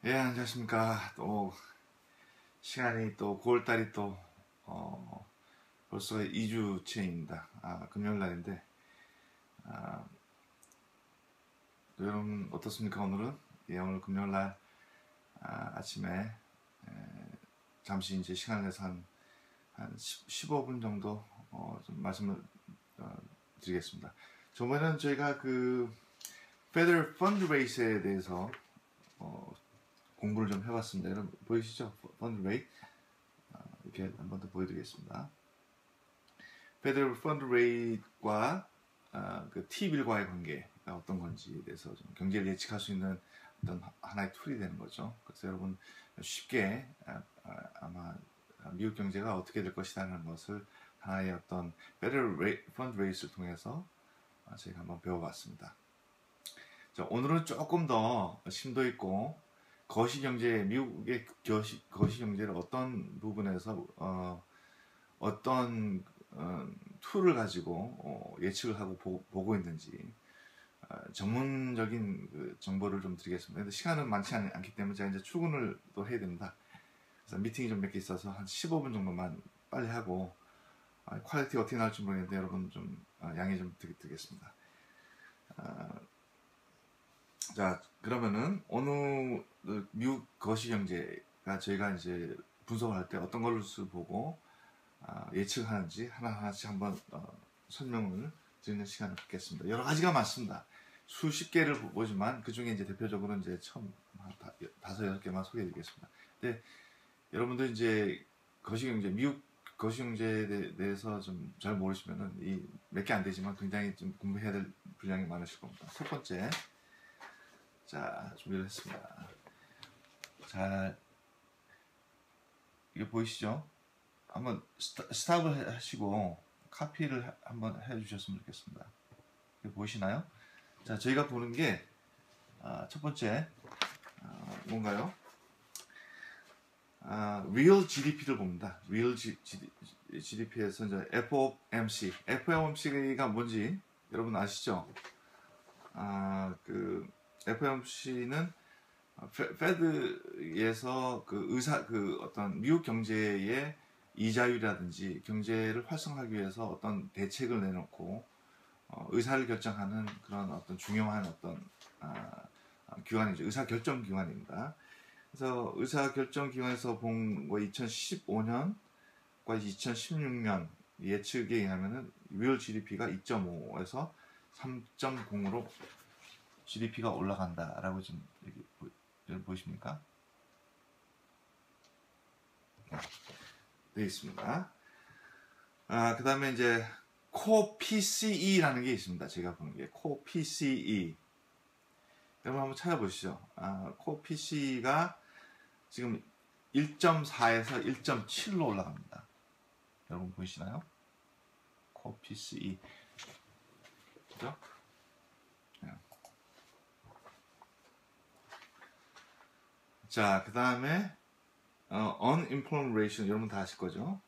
예, 안녕하십니까. 또, 시간이 또 9월달이 또, 벌써 2주째입니다. 금요일 날인데, 아, 여러분 어떻습니까, 오늘은? 예, 오늘 금요일 날, 아침에, 에, 잠시 이제 시간을 내서 한 15분 정도, 좀 말씀을, 어, 드리겠습니다. 저번에는 저희가 Federal Fund Rate에 대해서, 어, 공부를 좀 해봤습니다. 여러분, 보이시죠? Fund Rate. 이렇게 한 번 더 보여드리겠습니다. 페더럴 펀드 레이트과 그 T빌과의 관계가 어떤 건지에 대해서 좀 경제를 예측할 수 있는 어떤 하나의 툴이 되는 거죠. 그래서 여러분 쉽게 아마 미국 경제가 어떻게 될 것이라는 것을 하나의 어떤 페더럴 펀드 레이트를 통해서 저희가 한번 배워봤습니다. 자, 오늘은 조금 더 심도 있고 거시경제, 미국의 거시경제를 어떤 부분에서 어떤 툴을 가지고 예측을 하고 보고 있는지 전문적인 그 정보를 좀 드리겠습니다. 근데 시간은 많지 않기 때문에 제가 이제 출근을 또 해야 됩니다. 그래서 미팅이 좀 몇 개 있어서 한 15분 정도만 빨리 하고 퀄리티 어떻게 나올지 모르겠는데 여러분 좀 양해 좀 드리겠습니다. 자, 그러면은 오늘 미국 거시경제가 저희가 이제 분석을 할 때 어떤 것을 보고 예측하는지 하나하나씩 한번 설명을 드리는 시간을 갖겠습니다. 여러 가지가 많습니다. 수십 개를 보지만 그 중에 이제 대표적으로 이제 처음 다섯 여섯 개만 소개해드리겠습니다. 근데 여러분들 이제 거시경제, 미국 거시경제에 대해서 좀 잘 모르시면은 이 몇 개 안 되지만 굉장히 좀 공부해야 될 분량이 많으실 겁니다. 첫 번째, 자 준비를 했습니다. 자, 이거 보이시죠? 한번 스탑을 하시고 카피를 한번 해주셨으면 좋겠습니다. 이거 보이시나요? 자, 저희가 보는 게 첫 번째 뭔가요? Real GDP를 봅니다. Real GDP에서 이제 FOMC가 뭔지 여러분 아시죠? 그 FOMC는 페드에서 어떤 미국 경제의 이자율이라든지 경제를 활성화하기 위해서 어떤 대책을 내놓고 의사를 결정하는 그런 어떤 중요한 어떤 기관이죠. 의사결정 기관입니다. 그래서 의사결정 기관에서 본 거 2015년과 2016년 예측에 의하면은 real GDP가 2.5에서 3.0으로 GDP가 올라간다라고 지금 여기 보이십니까? 되어 있습니다. 그 다음에 이제 Core PCE라는 게 있습니다. 제가 보는 게 Core PCE. 여러분 한번 찾아보시죠. Core PCE가 지금 1.4에서 1.7로 올라갑니다. 여러분 보이시나요? Core PCE. 그죠? 네. 자, 그 다음에 unemployment ratio 여러분 다 아실 거죠?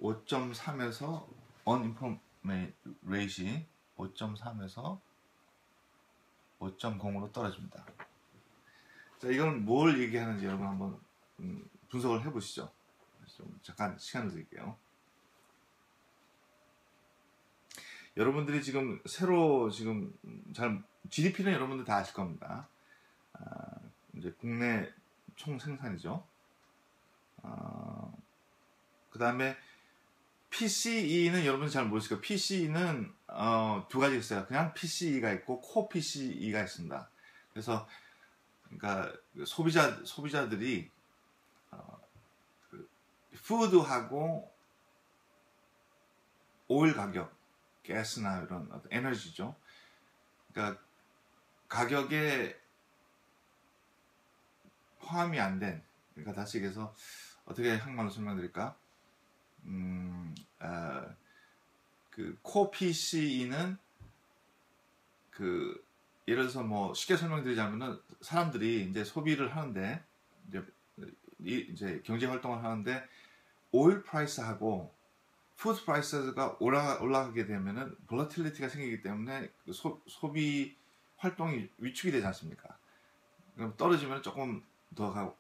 5.3에서 unemployment rate이 5.3에서 5.0으로 떨어집니다. 자, 이건 뭘 얘기하는지 여러분 한번 분석을 해보시죠. 좀 잠깐 시간을 드릴게요. 여러분들이 지금 새로 지금 GDP는 여러분들 다 아실 겁니다. 이제 국내 총 생산이죠. 그 다음에 PCE는 여러분이 잘 모르실 거예요. PCE는 두 가지 있어요. 그냥 PCE가 있고 Core PCE가 있습니다. 그래서 그러니까 소비자들이 푸드하고 오일 가격, 가스나 이런 어떤 에너지죠. 그러니까 가격에 포함이 안 된, 그러니까 다시 얘기해서 어떻게 한국말로 설명드릴까? 그 Core PCE는 예를 들어서 뭐 쉽게 설명드리자면은 사람들이 이제 소비를 하는데 이제 경제 활동을 하는데 오일 프라이스하고 푸드 프라이스가 올라가게 되면은 볼러틸리티가 생기기 때문에 소비 활동이 위축이 되지 않습니까? 그럼 떨어지면 조금 더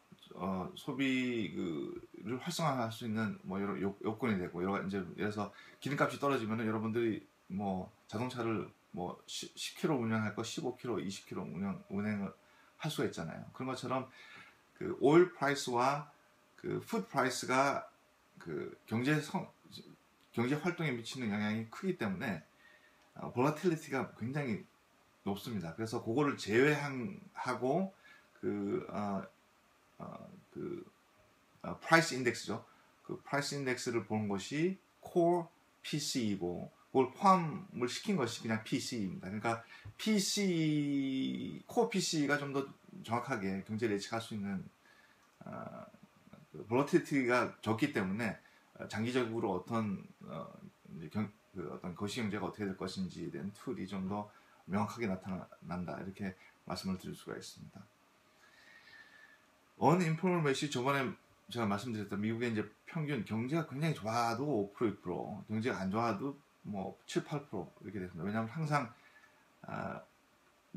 소비를 활성화할 수 있는 뭐 여러 요건이 되고 여러 이제 그래서 기름값이 떨어지면 여러분들이 뭐 자동차를 뭐 10km 운영할 거 15km, 20km 운행을 할 수가 있잖아요. 그런 것처럼 그 오일 프라이스와 그 푸드 프라이스가 그 경제 활동에 미치는 영향이 크기 때문에 볼라틸리티가 굉장히 높습니다. 그래서 그거를 제외하고 그 프라이스 인덱스죠. 그 프라이스 인덱스를 보는 것이 core PC이고 그걸 포함을 시킨 것이 그냥 PC입니다. 그러니까 core PC가 좀 더 정확하게 경제를 예측할 수 있는 볼러티리티가 적기 때문에 장기적으로 어떤 어떤 거시경제가 어떻게 될 것인지에 대한 툴이 좀 더 명확하게 나타난다 이렇게 말씀을 드릴 수가 있습니다. 언인포메이션이 저번에 제가 말씀드렸던 미국의 이제 평균 경제가 굉장히 좋아도 5% 6%, 경제가 안 좋아도 뭐 7, 8% 이렇게 됐습니다. 왜냐하면 항상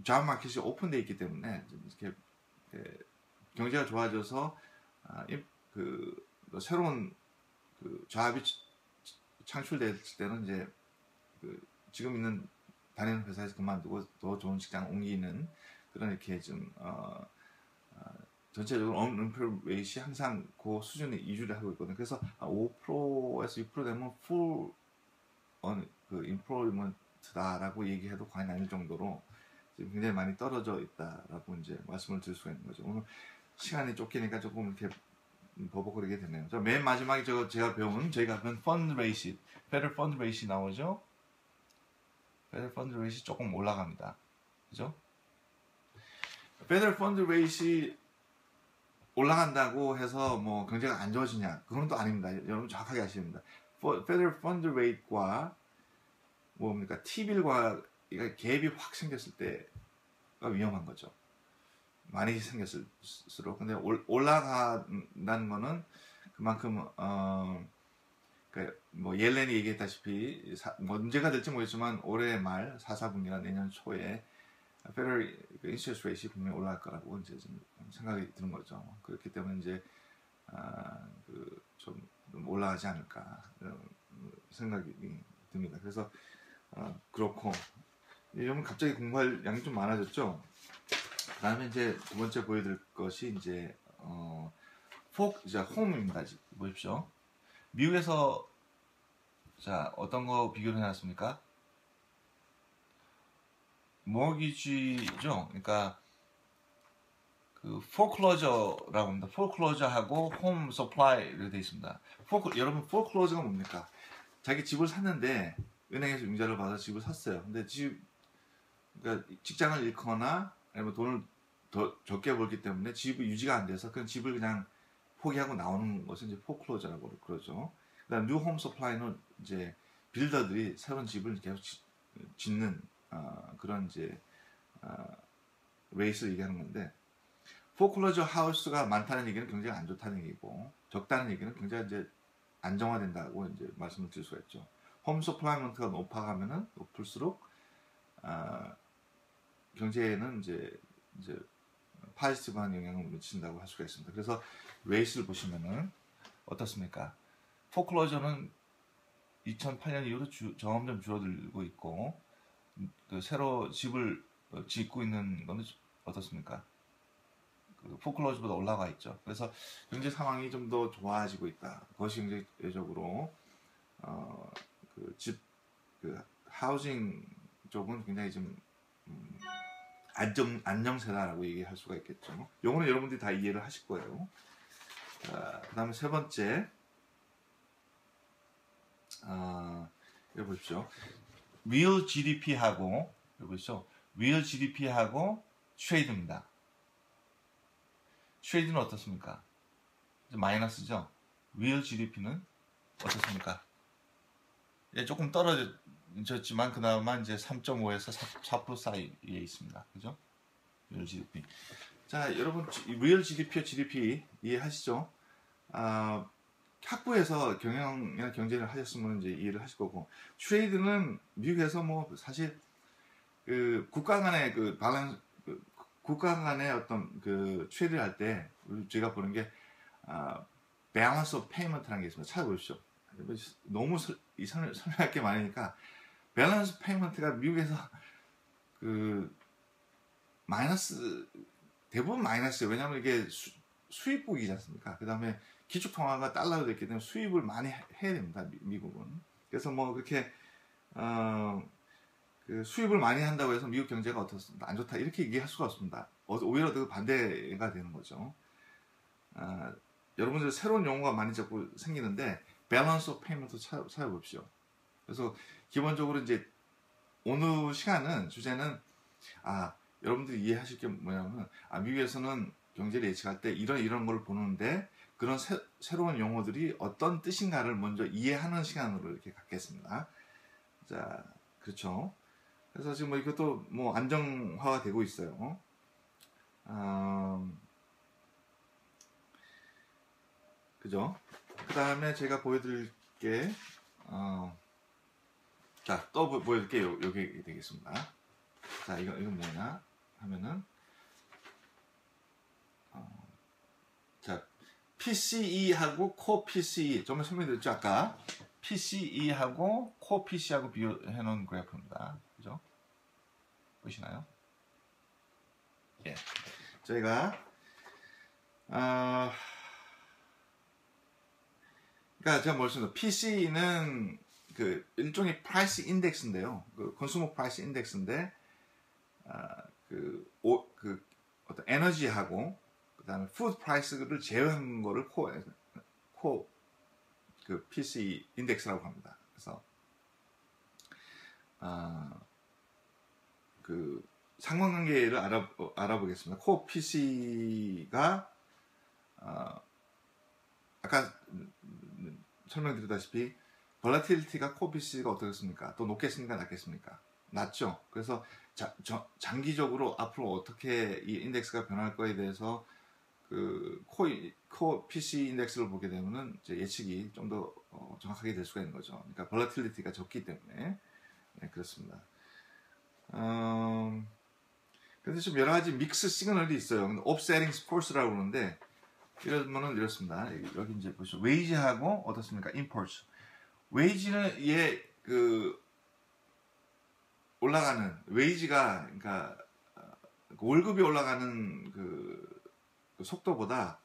잡 마켓이 오픈되어 있기 때문에 이렇게 경제가 좋아져서 새로운 잡이 창출됐을 때는 이제 지금 있는 다니는 회사에서 그만두고 더 좋은 직장 옮기는 그런 이렇게 좀 전체적으로 언엠플로이먼트 레이트가 항상 그 수준에 유지를 하고 있거든요. 그래서 5%에서 6% 되면 풀 인플로이먼트다라고 얘기해도 과언이 아닐 정도로 지금 굉장히 많이 떨어져 있다라고 이제 말씀을 드릴 수가 있는 거죠. 오늘 시간이 쫓기니까 조금 이렇게 버벅거리게 되네요. 맨 마지막에 제가 배운 저희가 배운 펀드 레이시, 페더럴 펀드 레이시 나오죠? 페더럴 펀드 레이시 조금 올라갑니다. 그죠? 페더럴 펀드 레이시 올라간다고 해서 뭐 경제가 안 좋아지냐? 그건 또 아닙니다. 여러분 정확하게 아셔야 됩니다. 페더럴 펀드 레이트과 뭡니까? T빌과 갭이 확 생겼을 때가 위험한 거죠. 많이 생겼을수록. 근데 올라간다는 거는 그만큼 뭐 옐렌이 얘기했다시피 언제가 될지 모르겠지만 올해 말 4분기나 내년 초에 페더럴 인터레스트 레이트가 분명히 올라갈 거라고 이제 좀 생각이 드는 거죠. 그렇기 때문에 이제 좀 올라가지 않을까 생각이 듭니다. 그래서 그렇고 이러면 갑자기 공부할 양이 좀 많아졌죠. 그다음에 이제 두 번째 보여드릴 것이 이제 홈입니다. 보십시오. 미국에서 자 어떤 거 비교를 해놨습니까? 모기지죠. 그러니까 그 foreclosure라고 합니다. foreclosure하고 home supply로 되어 있습니다. 여러분 foreclosure가 뭡니까? 자기 집을 샀는데 은행에서 융자를 받아서 집을 샀어요. 근데 그러니까 직장을 잃거나 아니면 돈을 더 적게 벌기 때문에 집이 유지가 안 돼서 그냥 집을 그냥 포기하고 나오는 것을 이제 foreclosure라고 그러죠. 그다음 new home supply는 이제 빌더들이 새로운 집을 계속 짓는 그런 이제 레이스를 얘기하는 건데 foreclosure house가 많다는 얘기는 경제가 안 좋다는 얘기고 적다는 얘기는 경제가 이제 안정화된다고 이제 말씀을 드릴 수가 있죠. 홈 서플라이먼트가 높아가면은 높을수록 경제에는 이제 파지티브한 영향을 미친다고 할 수가 있습니다. 그래서 레이스를 보시면은 어떻습니까? 포클로저는 2008년 이후로 점점 줄어들고 있고 새로 집을 짓고 있는 거는 어떻습니까? 포클로즈보다 올라가 있죠. 그래서 경제 상황이 좀 더 좋아지고 있다. 그것이 경제적으로 하우징 쪽은 굉장히 좀 안정세다라고 얘기할 수가 있겠죠. 요거는 여러분들이 다 이해를 하실 거예요. 그 다음에 세 번째 여기 보십시오. real GDP하고 여기 보십시오. real GDP하고 트레이드입니다. 트레이드는 어떻습니까? 마이너스죠. real GDP는 어떻습니까? 예, 조금 떨어졌지만 그나마 이제 3.5에서 4% 사이에 있습니다. 그죠? real GDP. 자, 여러분 real GDP와 GDP 이해하시죠? 학부에서 경영이나 경제를 하셨으면 이제 이해를 하실 거고 트레이드는 미국에서 뭐 사실 그 국가 간의 그 밸런스 국가 간의 어떤 그 트레이드를 할 때 제가 보는 게 balance of payment라는 게 있습니다. 찾아보십시오. 너무 설명할 게 많으니까 balance of payment가 미국에서 그 마이너스 대부분 마이너스예요. 왜냐하면 이게 수입국이지 않습니까? 그 다음에 기축통화가 달러로 됐기 때문에 수입을 많이 해야 됩니다. 미국은. 그래서 뭐 그렇게 그 수입을 많이 한다고 해서 미국 경제가 어떻습니까? 안 좋다 이렇게 얘기할 수가 없습니다. 오히려 더 반대가 되는 거죠. 여러분들 새로운 용어가 많이 자꾸 생기는데 밸런스 오브 페이먼트 찾아봅시오. 그래서 기본적으로 이제 오늘 시간은 주제는 여러분들이 이해하실 게 뭐냐면 미국에서는 경제를 예측할 때 이런 걸 보는데 그런 새로운 용어들이 어떤 뜻인가를 먼저 이해하는 시간으로 이렇게 갖겠습니다. 자, 그렇죠. 그래서 지금 뭐 이것도 뭐 안정화가 되고 있어요. 그죠? 그 다음에 제가 보여드릴 게, 자, 또 보여드릴게요. 여기 되겠습니다. 자, 이건 뭐냐 하면은, 자, PCE하고 Core PCE, 정말 설명드렸죠, 아까? PCE하고 Core PC하고 비교해 놓은 그래프입니다. 그죠? 보시나요? 예. 저희가, 그러니까 제가 말씀드린 PC는 그 일종의 프라이스 인덱스인데요. 그 컨슈머 프라이스 인덱스인데 그 어떤 에너지하고 그다음에 푸드 프라이스를 제외한 거를 그 PC 인덱스라고 합니다. 그래서 그 상관관계를 알아보겠습니다. 코 PC가 아까 설명드렸다시피 볼라틸리티가 코 PC가 어떻겠습니까? 또 높겠습니까? 낮겠습니까? 낮죠. 그래서 장기적으로 앞으로 어떻게 이 인덱스가 변할 거에 대해서 그 코 PC 인덱스를 보게 되면은 이제 예측이 좀 더 정확하게 될 수가 있는 거죠. 그러니까 볼라틸리티가 적기 때문에 네, 그렇습니다. 그래서 좀 여러 가지 믹스 시그널이 있어요. 근데 offsetting force라고 그러는데 이러면은 이렇습니다. 여기 이제 보시죠. 웨이지하고 어떻습니까? imports. 웨이지는 그 올라가는 웨이지가 그러니까 월급이 올라가는 그 속도보다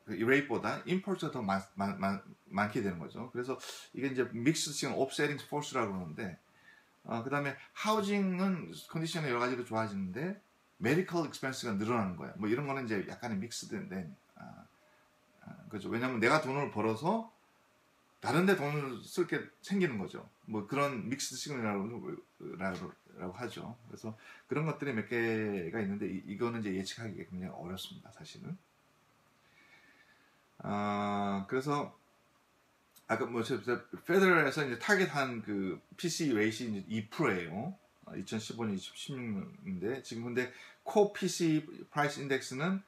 그 레이트보다 imports가 더 많게 되는 거죠. 그래서 이게 이제 믹스 시그널 offsetting force라고 그러는데 그 다음에 하우징은 컨디션이 여러 가지로 좋아지는데 메디컬 익스펜스가 늘어나는 거예요. 뭐 이런 거는 이제 약간의 믹스드인데 그렇죠. 왜냐하면 내가 돈을 벌어서 다른 데 돈을 쓸 게 생기는 거죠. 뭐 그런 믹스드 시그널이라고 하죠. 그래서 그런 것들이 몇 개가 있는데 이거는 이제 예측하기가 굉장히 어렵습니다. 사실은. 그래서 아까 뭐 페더럴에서 이제 타겟한 그 PC 레이시 이제 2%예요. 2015년, 2016년인데 지금 근데 코 PC 프라이스 인덱스는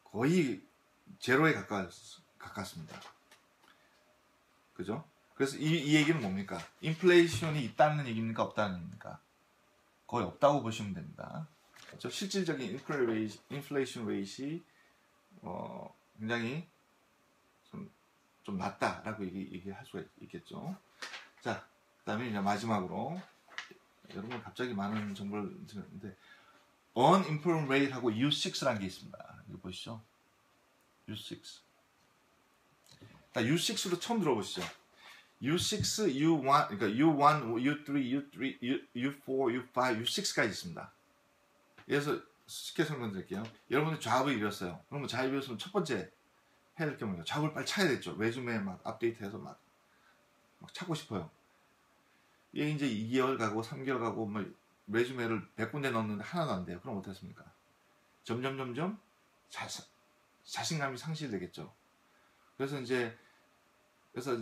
거의 제로에 가깝습니다. 그죠? 그래서 이 얘기는 뭡니까? 인플레이션이 있다는 얘기입니까? 없다는 얘기입니까? 거의 없다고 보시면 됩니다. 그렇죠? 실질적인 인플레이션 레이시 굉장히 좀 낮다라고 얘기할 수가 있겠죠. 자, 그 다음에 이제 마지막으로 여러분 갑자기 많은 정보를 드렸는데 unemployment rate하고 U6라는 게 있습니다. 이거 보시죠. U6. U6로 처음 들어보시죠. U6, U1, 그러니까 U1, U3, U4, U5, U6까지 있습니다. 그래서 쉽게 설명드릴게요. 여러분들 잡을 잃었어요. 그러면 잡을 잃었으면 첫 번째 해야 될 게 뭐냐? 잡을 빨리 찾아야겠죠. 레주메 막 업데이트해서 막 찾고 싶어요. 이게 이제 2개월 가고 3개월 가고 뭐 레주메를 100군데 넣었는데 하나도 안 돼요. 그럼 어떻습니까? 점점 자신감이 상실되겠죠. 그래서 이제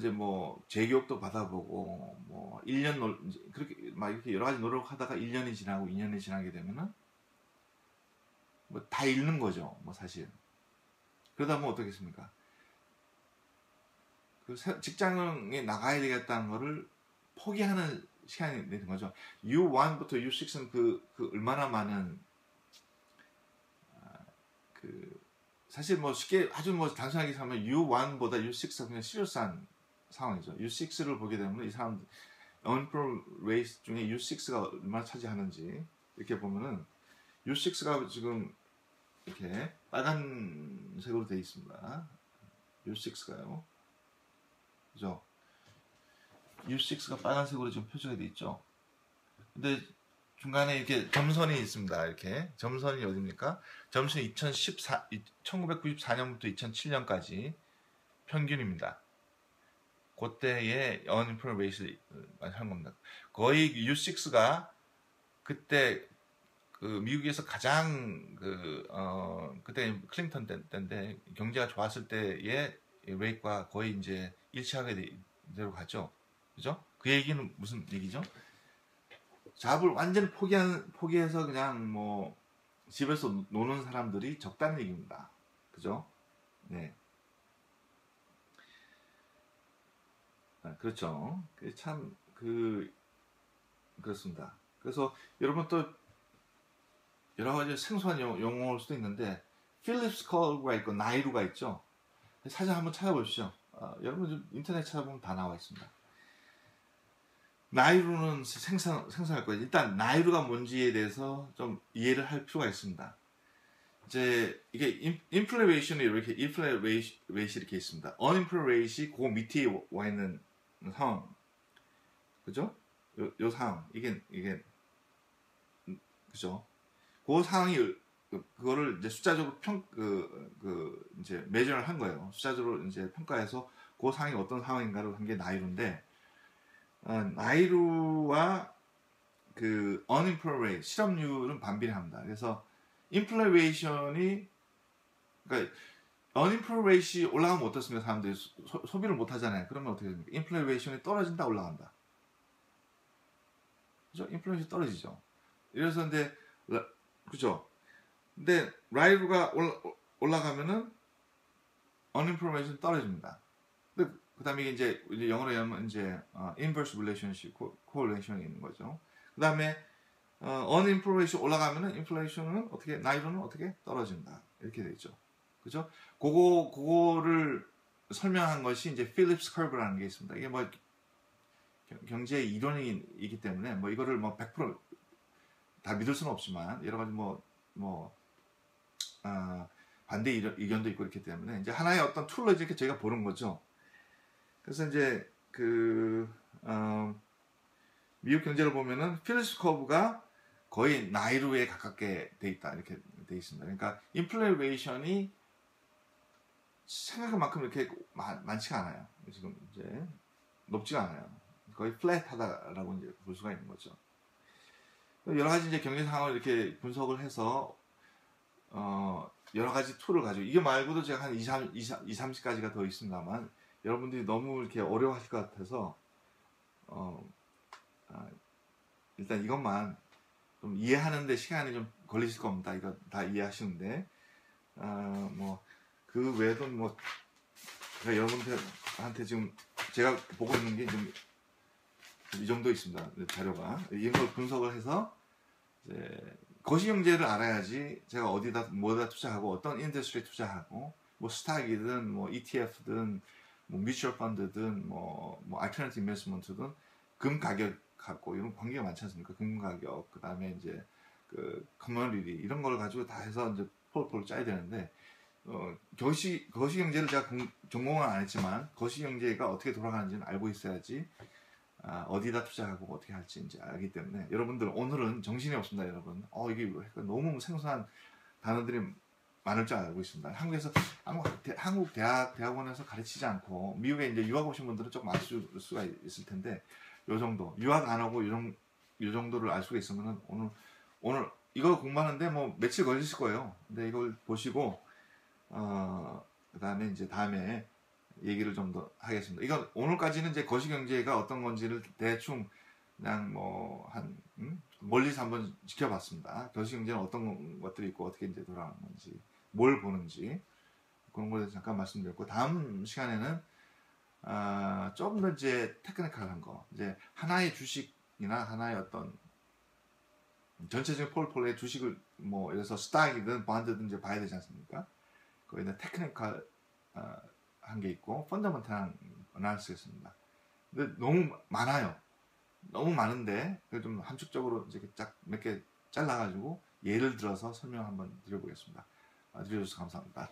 뭐 재교육도 받아보고 뭐 1년 그렇게 막 이렇게 여러 가지 노력하다가 1년이 지나고 2년이 지나게 되면은 뭐 다 잃는 거죠. 뭐 사실. 그러다 보면 어떻겠습니까? 그 직장에 나가야 되겠다는 거를 포기하는 시간이 되는 거죠. U1부터 U6은 그 얼마나 많은 사실 뭐 쉽게 아주 뭐 단순하게 하면 U1보다 U6가 그냥 시리어스한 상황이죠. U6를 보게 되면 이 사람 언프로 레이스 중에 U6가 얼마나 차지하는지 이렇게 보면은 U6가 지금 이렇게 빨간색으로 되어 있습니다. U6가요. 그죠? U6가 빨간색으로 지금 표시가 되어 있죠. 근데 중간에 이렇게 점선이 있습니다. 이렇게 점선이 어딥니까? 점선이 1994년부터 2007년까지 평균입니다. 그때의 언인플레이션 레이트를 한 겁니다. 거의 U6가 그때 그 미국에서 가장 그때 클린턴 때인데 경제가 좋았을 때의 레이트과 거의 이제 일치하게 되로 갔죠. 그죠? 그 얘기는 무슨 얘기죠? 잡을 완전히 포기해서 그냥 뭐 집에서 노는 사람들이 적다는 얘기입니다. 그죠? 네. 그렇죠. 참 그렇습니다. 그래서 여러분 또 여러 가지 생소한 용어일 수도 있는데 필립스 컬브가 있고 나이루가 있죠. 사진 한번 찾아보시죠. 여러분 인터넷 찾아보면 다 나와 있습니다. 나이루는 생성할 거예요. 일단 나이루가 뭔지에 대해서 좀 이해를 할 필요가 있습니다. 이제 이게 인플레이션이 이렇게 인플레이션이 이렇게 있습니다. 언인플레이션이 그 밑에 와 있는 상황, 그죠? 요 상황 이게 그죠? 그 상황이 그거를 이제 숫자적으로 이제 매저를 한 거예요. 숫자적으로 이제 평가해서 그 상황이 어떤 상황인가를 한 게 나이루인데. 나이루와 그 unemployment 실업률은 반비례합니다. 그래서 인플레이션이 그러니까 unemployment이 올라가면 어떻습니까? 사람들이 소비를 못 하잖아요. 그러면 어떻게 됩니까? 인플레이션이 떨어진다 올라간다. 그죠? 인플레이션이 떨어지죠. 이래서 근데 그죠? 근데 나이루가 올라가면은 unemployment이 떨어집니다. 그 다음에 이제 영어로 하면 이제 inverse relationship, correlation이 있는 거죠. 그 다음에 unemployment 올라가면은 inflation은 어떻게 나이로는 어떻게 떨어진다 이렇게 되죠. 그죠? 그거를 설명한 것이 이제 필립스 커브라는 게 있습니다. 이게 뭐 경제 이론이기 때문에 뭐 이거를 뭐 100%다 믿을 수는 없지만 여러 가지 반대 의견도 있고 그렇기 때문에 이제 하나의 어떤 툴로 이렇게 저희가 보는 거죠. 그래서 이제 미국 경제를 보면은 필립스 커브가 거의 나이루에 가깝게 돼 있다 이렇게 돼 있습니다. 그러니까 인플레이션이 생각한 만큼 이렇게 많지가 않아요. 지금 이제 높지가 않아요. 거의 플랫하다라고 이제 볼 수가 있는 거죠. 여러 가지 이제 경제 상황을 이렇게 분석을 해서 여러 가지 툴을 가지고 이게 말고도 제가 한 30가지가 더 있습니다만 여러분들이 너무 이렇게 어려워하실 것 같아서 일단 이것만 좀 이해하는데 시간이 좀 걸리실 겁니다. 이거 다 이해하시는데 뭐 그 외에도 뭐 제가 여러분들한테 지금 제가 보고 있는 게 좀 이 정도 있습니다. 자료가 이걸 분석을 해서 이제 거시경제를 알아야지 제가 뭐다 투자하고 어떤 인더스트리에 투자하고 뭐 스탁이든 뭐 ETF든 뭐 뮤추얼 펀드든 뭐 알터너티브 인베스트먼트든 금 가격 갖고 이런 관계가 많지 않습니까? 금 가격 그다음에 이제 그 커머디티 이런 걸 가지고 다 해서 이제 포트폴리오 짜야 되는데 거시경제를 제가 전공은 안 했지만 거시경제가 어떻게 돌아가는지는 알고 있어야지 어디다 투자하고 어떻게 할지 이제 알기 때문에 여러분들 오늘은 정신이 없습니다, 여러분. 이게 너무 생소한 단어들이 많을 줄 알고 있습니다. 한국에서 한국 대학원에서 가르치지 않고 미국에 이제 유학 오신 분들은 조금 알 수가 있을 텐데 요 정도 유학 안 하고 요 정도를 알 수가 있으면은 오늘 이거 공부하는데 뭐 며칠 걸리실 거예요. 근데 이걸 보시고 그다음에 이제 다음에 얘기를 좀 더 하겠습니다. 이건 오늘까지는 이제 거시경제가 어떤 건지를 대충 그냥 멀리서 한번 지켜봤습니다. 거시경제는 어떤 것들이 있고 어떻게 이제 돌아가는 건지, 뭘 보는지 그런 거에 대해서 잠깐 말씀드렸고 다음 시간에는 조금 더 이제 테크니컬한 거, 이제 하나의 주식 주식이나 하나의 어떤 전체적인 포트폴리오의 주식을 뭐 예를 들어서 스탁이든 bonds든 이제 봐야 되지 않습니까? 거기는 테크니컬 한 게 있고 펀더멘탈한 어나리시스가 있습니다. 근데 너무 많아요. 너무 많은데 좀 함축적으로 이제 쫙 몇 개 잘라가지고 예를 들어서 설명 한번 드려보겠습니다. 들려주셔서 감사합니다.